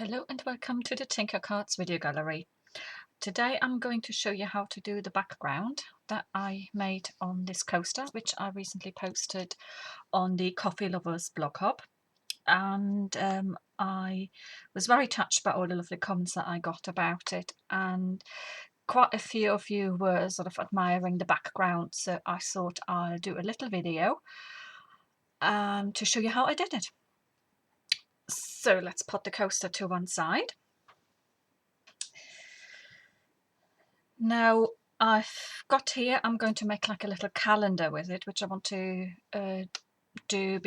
Hello and welcome to the Tinker Cards video gallery. Today I'm going to show you how to do the background that I made on this coaster, which I recently posted on the Coffee Lovers blog hub. And I was very touched by all the lovely comments that I got about it, and quite a few of you were sort of admiring the background, so I thought I'll do a little video to show you how I did it. So let's put the coaster to one side. Now I've got here, I'm going to make like a little calendar with it, which I want to do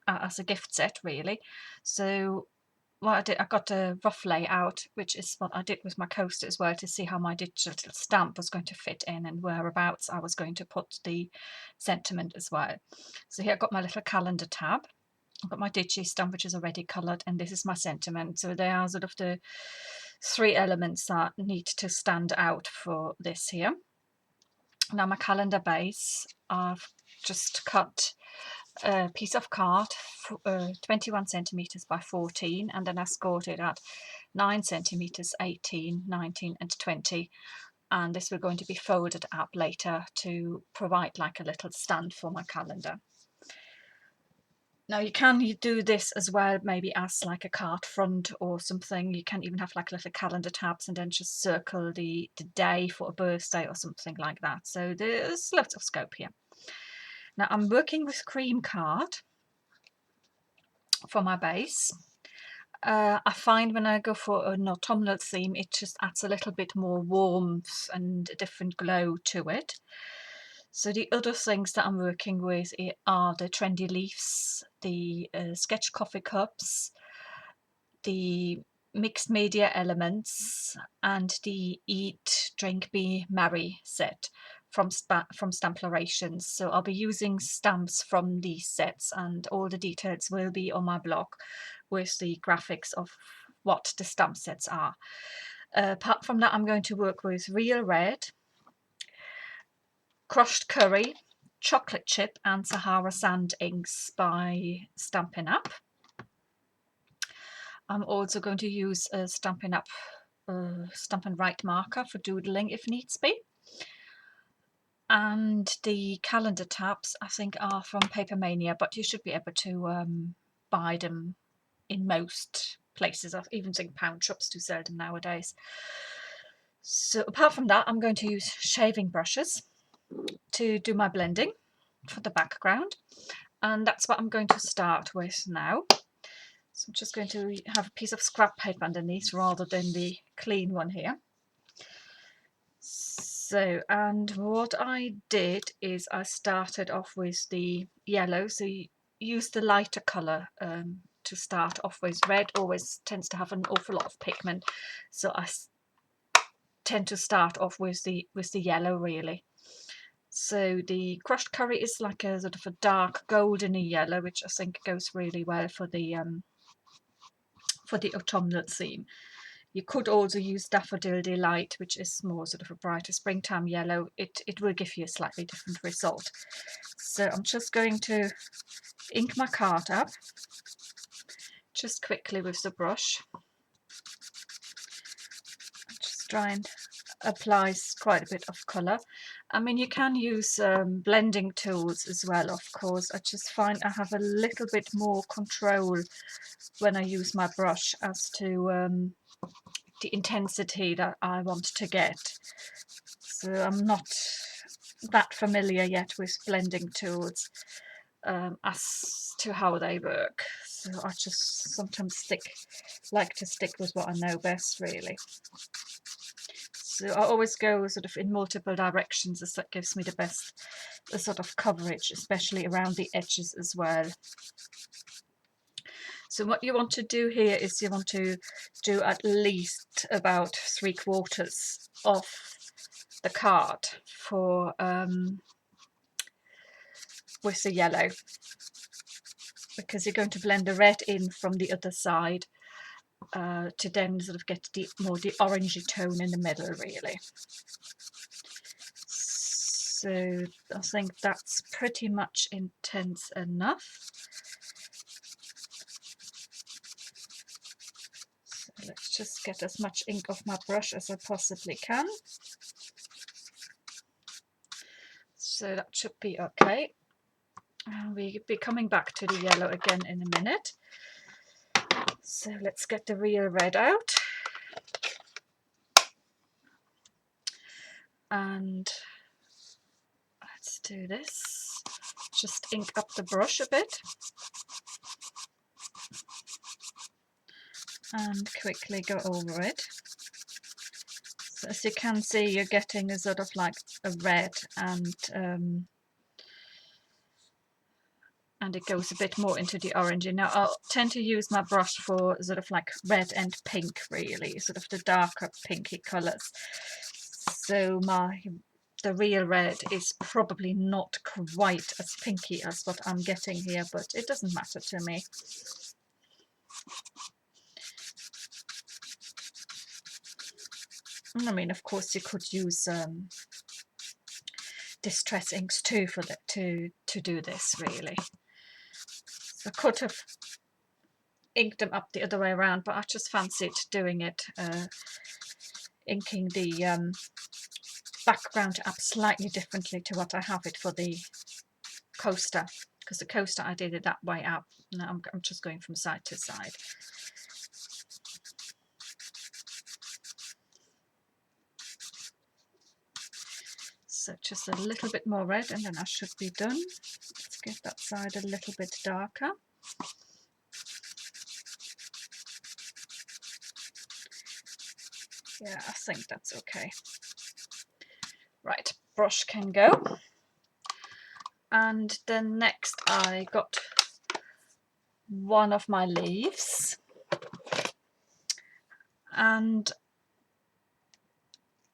as a gift set really. So what I did, I got a rough layout, which is what I did with my coaster as well, to see how my digital stamp was going to fit in and whereabouts I was going to put the sentiment as well. So here I've got my little calendar tab. I've got my digi stamp, which is already coloured, and this is my sentiment. So they are sort of the three elements that need to stand out for this here. Now my calendar base, I've just cut a piece of card 21 centimeters by 14, and then I scored it at 9 centimeters, 18, 19 and 20, and this we're going to be folded up later to provide like a little stand for my calendar. Now you can do this as well, maybe as like a card front or something. You can even have like little calendar tabs and then just circle the day for a birthday or something like that. So there's lots of scope here. Now I'm working with cream card for my base. I find when I go for an autumnal theme, it just adds a little bit more warmth and a different glow to it. So the other things that I'm working with are the trendy leaves, the sketch coffee cups, the mixed media elements, and the Eat, Drink, Be Merry set from Stamplarations. So I'll be using stamps from these sets, and all the details will be on my blog with the graphics of what the stamp sets are. Apart from that, I'm going to work with Real Red, Crushed Curry, Chocolate Chip and Sahara Sand inks by Stampin'Up. I'm also going to use a Stampin'Up Stamp and Write marker for doodling if needs be. And the calendar tabs, I think, are from Paper Mania, but you should be able to buy them in most places. I even think pound shops do sell them nowadays. So apart from that, I'm going to use shaving brushes to do my blending for the background, and that's what I'm going to start with now. So I'm just going to have a piece of scrap paper underneath rather than the clean one here. So, and what I did is I started off with the yellow, so you use the lighter colour to start off with. Red always tends to have an awful lot of pigment, so I tend to start off with the yellow really. So the crushed curry is like a sort of a dark goldeny yellow, which I think goes really well for the autumnal theme. You could also use Daffodil Delight, which is more sort of a brighter springtime yellow. It will give you a slightly different result. So I'm just going to ink my card up, just quickly with the brush. Just try and apply quite a bit of colour. I mean, you can use blending tools as well, of course. I just find I have a little bit more control when I use my brush as to the intensity that I want to get. So I'm not that familiar yet with blending tools as to how they work. So I just sometimes like to stick with what I know best really. So I always go sort of in multiple directions, as that gives me the best sort of coverage, especially around the edges as well. So what you want to do here is you want to do at least about 3/4 of the card for with the yellow, because you're going to blend the red in from the other side to then sort of get the orangey tone in the middle really. So I think that's pretty much intense enough. So let's just get as much ink off my brush as I possibly can. So that should be okay. We'll be coming back to the yellow again in a minute. So let's get the real red out. And let's do this. Just ink up the brush a bit. And quickly go over it. So as you can see, you're getting a sort of like a red, and it goes a bit more into the orangey. Now I'll tend to use my brush for sort of like red and pink, really, sort of the darker pinky colours. So the real red is probably not quite as pinky as what I'm getting here, but it doesn't matter to me. I mean, of course, you could use distress inks too for that to do this, really. So I could have inked them up the other way around, but I just fancied doing it, inking the background up slightly differently to what I have it for the coaster, because the coaster I did it that way up. Now I'm just going from side to side. So just a little bit more red and then I should be done. Let's get that side a little bit darker. Yeah, I think that's okay. Right, brush can go. And then next I got one of my leaves, and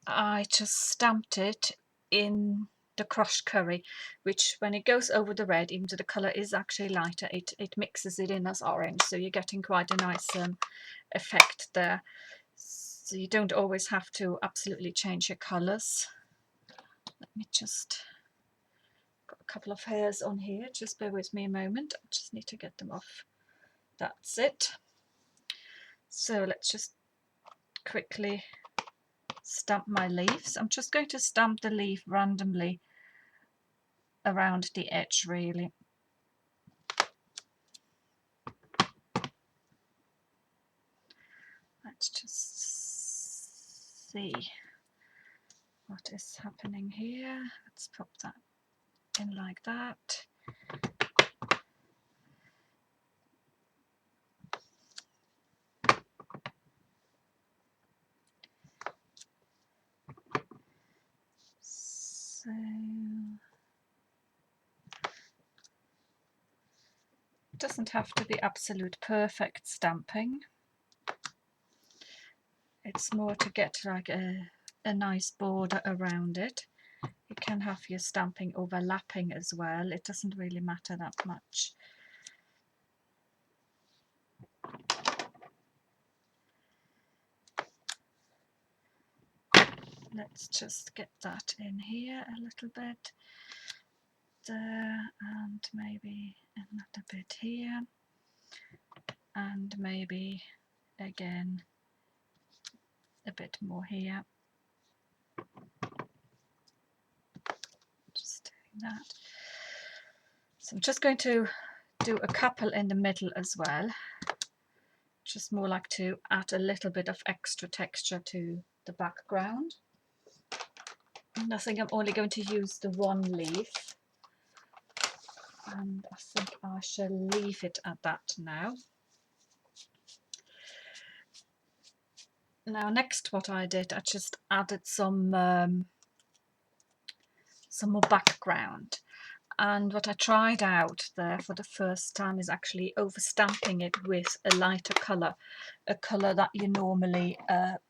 I just stamped it in the crushed curry, which when it goes over the red, even though the colour is actually lighter, it mixes it in as orange, so you're getting quite a nice effect there. So you don't always have to absolutely change your colours. Let me just, got a couple of hairs on here, just bear with me a moment, I just need to get them off. That's it. So let's just quickly stamp my leaves. I'm just going to stamp the leaf randomly around the edge, really. Let's just see what is happening here. Let's pop that in like that. So it doesn't have to be absolute perfect stamping. It's more to get like a nice border around it. You can have your stamping overlapping as well. It doesn't really matter that much. Let's just get that in here a little bit. There, and maybe another bit here. And maybe again a bit more here. Just doing that. So I'm just going to do a couple in the middle as well. Just more like to add a little bit of extra texture to the background. And I think I'm only going to use the one leaf. And I think I shall leave it at that now. Now next what I did, I just added some more background. And what I tried out there for the first time is actually overstamping it with a lighter colour, a colour that you normally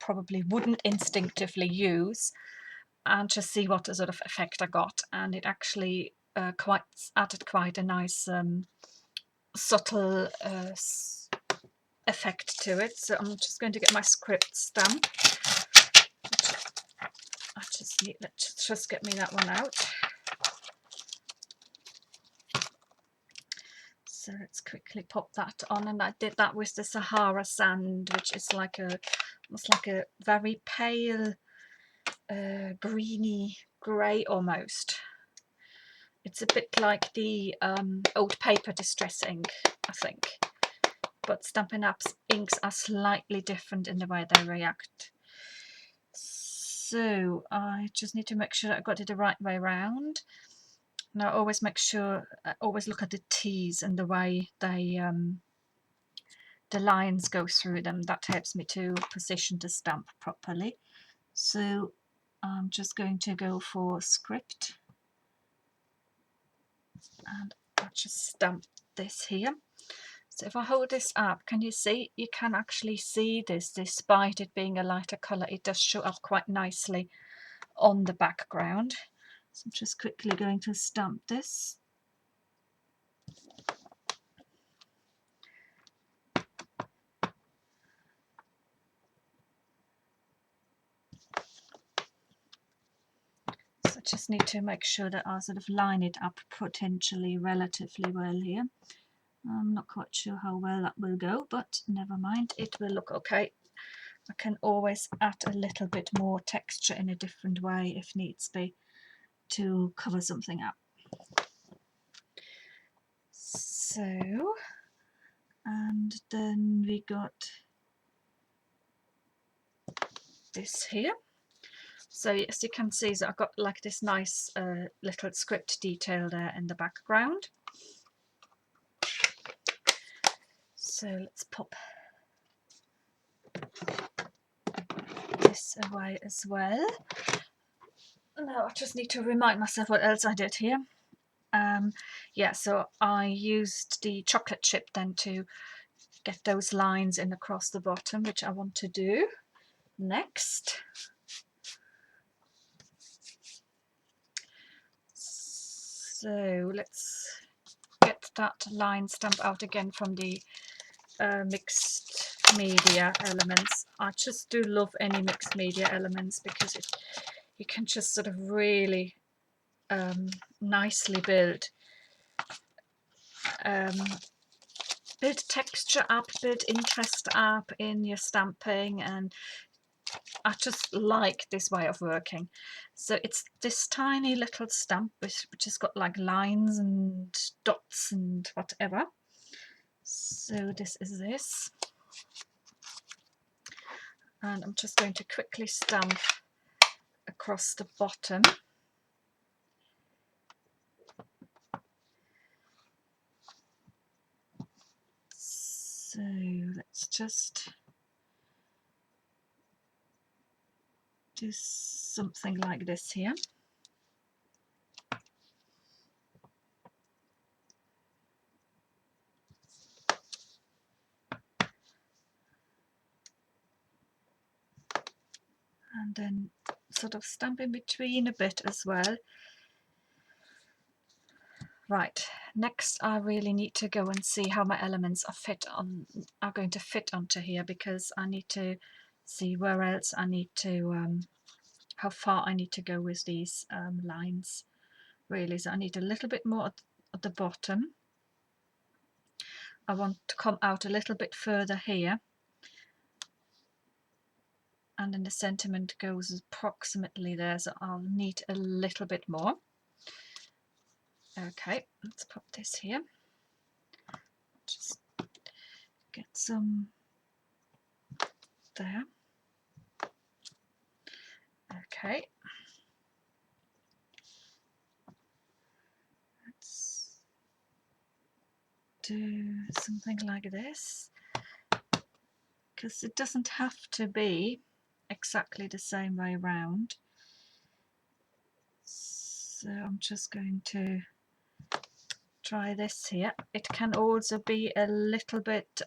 probably wouldn't instinctively use, and just see what sort of effect I got. And it actually added quite a nice subtle effect to it. So I'm just going to get my script stamp. I just need, let's just get me that one out. So let's quickly pop that on, and I did that with the Sahara sand, which is like almost like a very pale greeny grey almost. It's a bit like the old paper distress ink, I think, but Stampin' Up's inks are slightly different in the way they react. So I just need to make sure that I got it the right way around. Now always make sure, always look at the T's and the way they the lines go through them. That helps me to position the stamp properly. So I'm just going to go for script, and I'll just stamp this here. So if I hold this up, can you see? You can actually see this, despite it being a lighter colour, it does show up quite nicely on the background. So I'm just quickly going to stamp this. So I just need to make sure that I sort of line it up potentially relatively well here. I'm not quite sure how well that will go, but never mind, it will look okay. I can always add a little bit more texture in a different way if needs be to cover something up. So, and then we got this here. So as you can see, so I've got like this nice little script detail there in the background. So let's pop this away as well. Now I just need to remind myself what else I did here. Yeah, so I used the chocolate chip then to get those lines in across the bottom, which I want to do next. So let's get that line stamp out again from the mixed media elements. I just do love any mixed media elements because you can just sort of really nicely build texture up, build interest up in your stamping, and I just like this way of working. So it's this tiny little stamp which has got like lines and dots and whatever. So this is this. And I'm just going to quickly stamp across the bottom. So let's just do something like this here. And then sort of stamp in between a bit as well. Right, next I really need to go and see how my elements are going to fit onto here, because I need to see where else I need to, how far I need to go with these lines, really. So I need a little bit more at the bottom. I want to come out a little bit further here, and then the sentiment goes approximately there, so I'll need a little bit more. Okay, let's pop this here. Just get some there. Okay. Let's do something like this, because it doesn't have to be exactly the same way around. So I'm just going to try this here. It can also be a little bit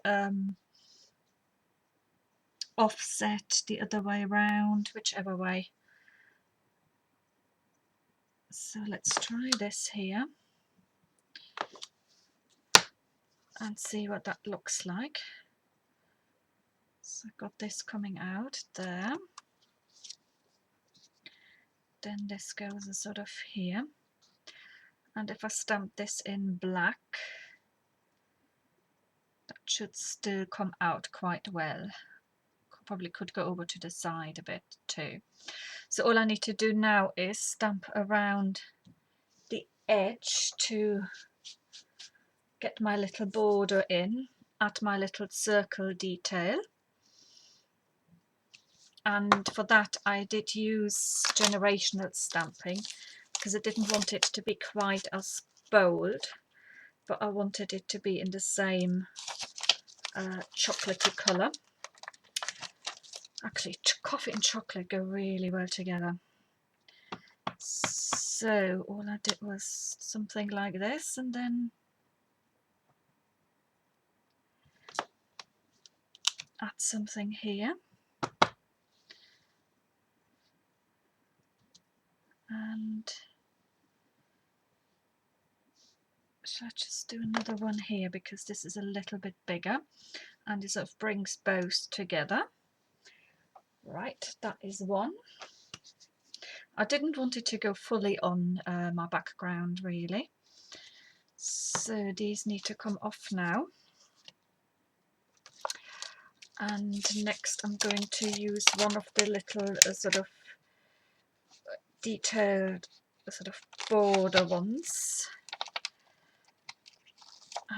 offset the other way around, whichever way. So let's try this here and see what that looks like. So I've got this coming out there. Then this goes sort of here. And if I stamp this in black, should still come out quite well. Probably could go over to the side a bit too. So all I need to do now is stamp around the edge to get my little border in, add my little circle detail. And for that I did use generational stamping because I didn't want it to be quite as bold, but I wanted it to be in the same chocolatey colour. Actually, coffee and chocolate go really well together. So all I did was something like this, and then add something here. And shall I just do another one here, because this is a little bit bigger and it sort of brings both together. Right, that is one. I didn't want it to go fully on my background really, so these need to come off now. And next I'm going to use one of the little sort of detailed sort of border ones,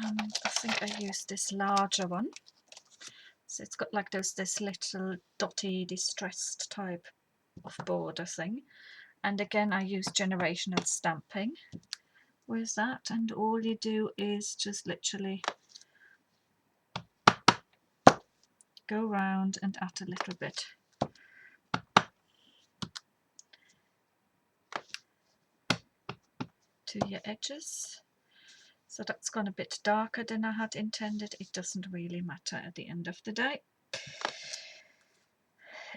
and I think I used this larger one. So it's got like this little dotty distressed type of border thing, and again I use generational stamping with that, and all you do is just literally go around and add a little bit. To your edges. So that's gone a bit darker than I had intended. It doesn't really matter at the end of the day.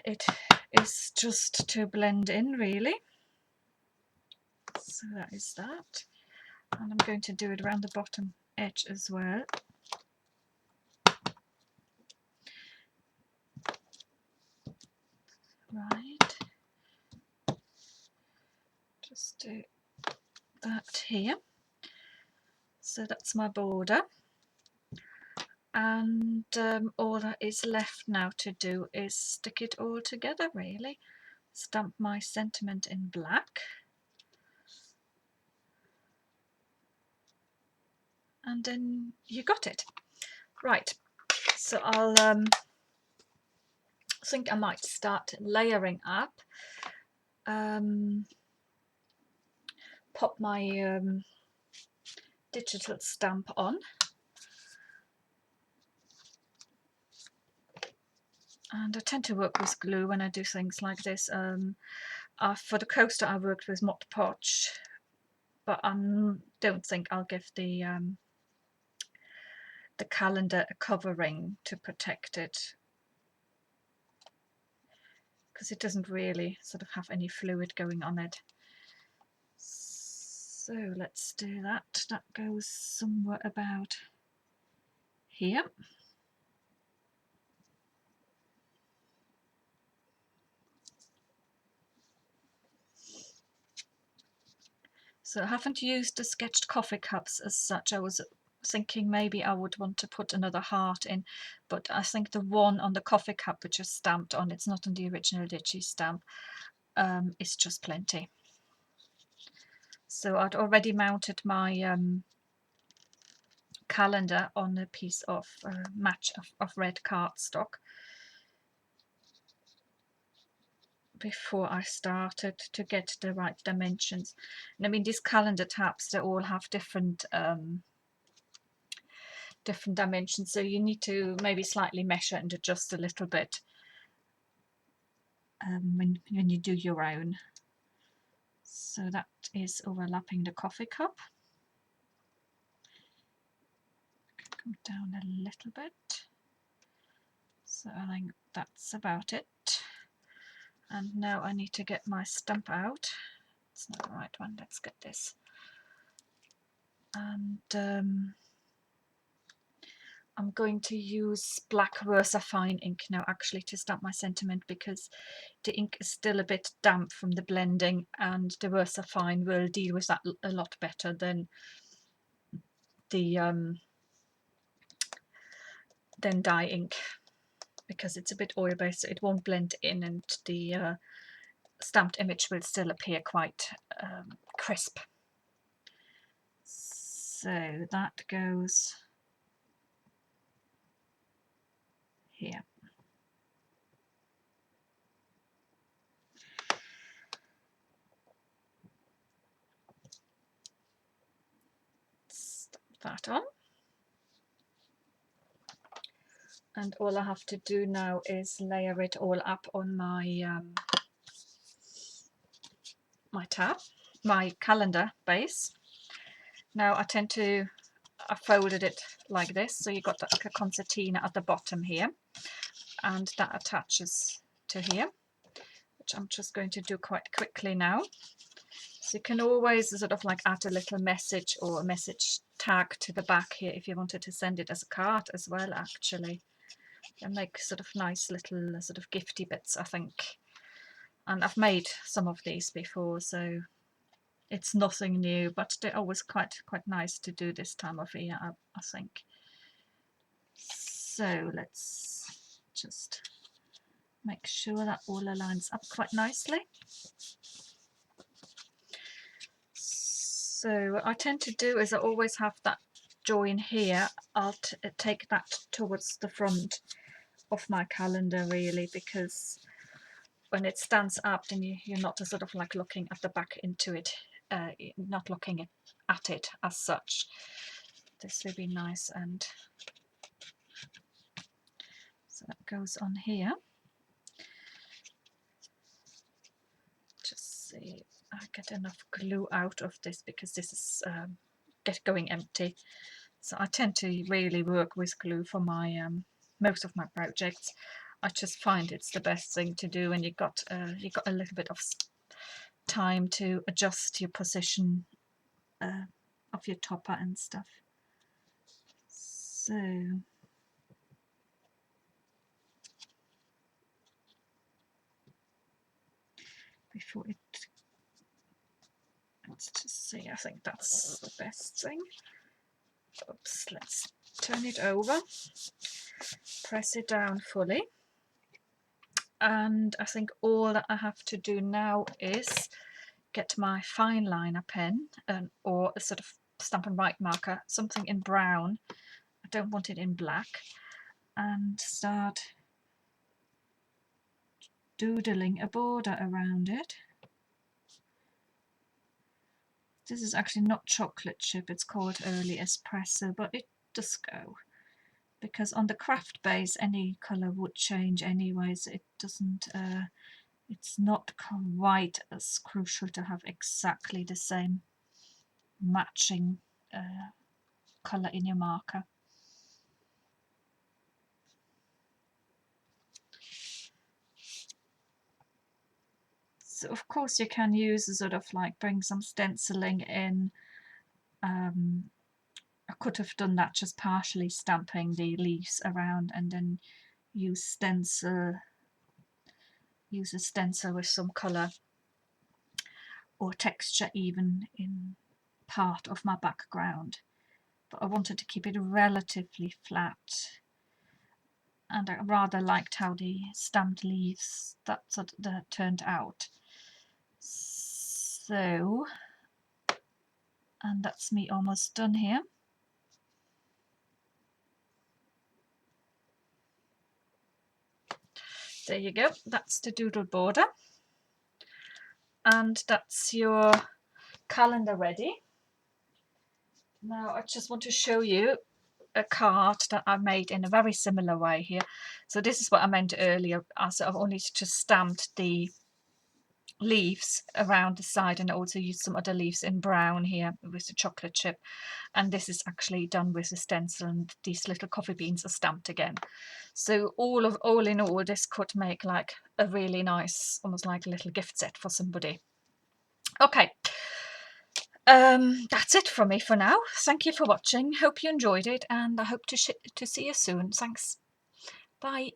It is just to blend in really. So that is that. And I'm going to do it around the bottom edge as well. Right. Just do that here. So that's my border. And all that is left now to do is stick it all together really. Stamp my sentiment in black. And then you got it. Right, so I'll think I might start layering up. Pop my digital stamp on. And I tend to work with glue when I do things like this. For the coaster I worked with Mod Podge, but I don't think I'll give the calendar a covering to protect it, because it doesn't really sort of have any fluid going on it. So let's do that. That goes somewhere about here. So I haven't used the sketched coffee cups as such. I was thinking maybe I would want to put another heart in, but I think the one on the coffee cup which is stamped on, it's not on the original Digi stamp, is just plenty. So I'd already mounted my calendar on a piece of match of red cardstock before I started to get the right dimensions. And I mean, these calendar tabs, they all have different different dimensions, so you need to maybe slightly measure and adjust a little bit when you do your own. So that is overlapping the coffee cup. Come down a little bit. So I think that's about it. And now I need to get my stamp out. It's not the right one. Let's get this. And I'm going to use black Versafine ink now actually to stamp my sentiment, because the ink is still a bit damp from the blending, and the Versafine will deal with that a lot better than the than dye ink, because it's a bit oil based, so it won't blend in, and the stamped image will still appear quite crisp. So that goes here. Stamp that on. And all I have to do now is layer it all up on my my calendar base. Now I folded it like this, so you got like a concertina at the bottom here, and that attaches to here, which I'm just going to do quite quickly now. So you can always sort of like add a little message or a message tag to the back here if you wanted to send it as a card as well, actually. And make sort of nice little sort of gifty bits, I think. And I've made some of these before, so it's nothing new, but they're always quite nice to do this time of year, I think. So let's just make sure that all aligns up quite nicely. So what I tend to do is I always have that join here. I'll take that towards the front of my calendar, really, because when it stands up, then you're not sort of like looking at the back into it, not looking at it as such. This will be nice, and so that goes on here. Just see if I get enough glue out of this, because this is going empty. So I tend to really work with glue for my most of my projects. I just find it's the best thing to do when you've got a little bit of time to adjust your position of your topper and stuff. So before let's just see, I think that's the best thing. Oops, let's turn it over, press it down fully, and I think all that I have to do now is get my fine liner pen or a sort of Stampin' Write marker, something in brown. I don't want it in black, and start doodling a border around it. This is actually not chocolate chip, it's called early espresso, but it does go, because on the craft base any colour would change anyway, so it doesn't, it's not quite as crucial to have exactly the same matching colour in your marker. So of course you can use a sort of like bring some stenciling in. I could have done that just partially stamping the leaves around, and then use a stencil with some colour or texture even in part of my background. But I wanted to keep it relatively flat, and I rather liked how the stamped leaves that turned out. So, and that's me almost done here. There you go, that's the doodle border, and that's your calendar ready. Now I just want to show you a card that I made in a very similar way here. So this is what I meant earlier, as I've only just stamped the leaves around the side, and also used some other leaves in brown here with the chocolate chip, and this is actually done with a stencil, and these little coffee beans are stamped again. So all in all, this could make like a really nice, almost like a little gift set for somebody. Okay, that's it from me for now. Thank you for watching, hope you enjoyed it, and I hope to see you soon. Thanks, bye.